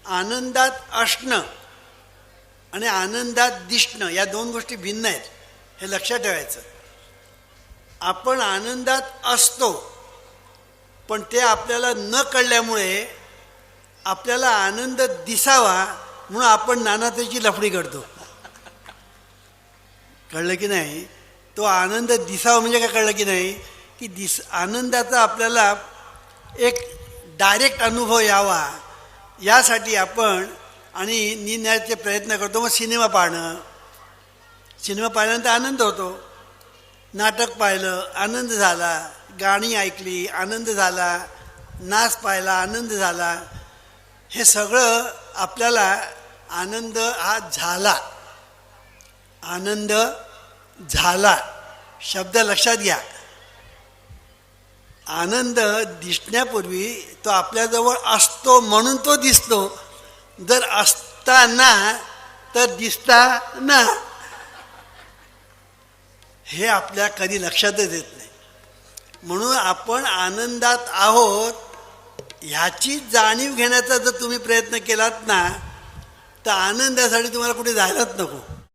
आनंदात असणं आणि आनंदात दिसणं या दोन गोष्टी भिन्न आहेत, हे लक्षात ठेवायचं. आपण आनंदात असतो, पण ते आपल्याला न कळल्यामुळे आपल्याला आनंद दिसावा म्हणून आपण नाना त्याची लफडी करतो. कळलं की नाही? तो आनंद दिसावा म्हणजे काय कळलं की नाही, की आनंदाचा आपल्याला एक डायरेक्ट अनुभव यावा यासाठी आपण आणि निघण्याचे प्रयत्न करतो. मग सिनेमा पाहणं, सिनेमा पाहिल्यानंतर आनंद होतो. नाटक पाहिलं, आनंद झाला. गाणी ऐकली, आनंद झाला. नाच पाहिला, आनंद झाला. हे सगळं आपल्याला आनंद हा झाला. आनंद झाला शब्द लक्षात घ्या. आनंद दिसण्यापूर्वी तो आपल्याजवळ असतो म्हणून तो दिसतो. जर असताना तर दिसताना हे आपल्या कधी लक्षातच येत नाही. म्हणून आपण आनंदात आहोत ह्याची जाणीव घेण्याचा जर तुम्ही प्रयत्न केलात ना, तर आनंदासाठी तुम्हाला कुठे जायलाच नको.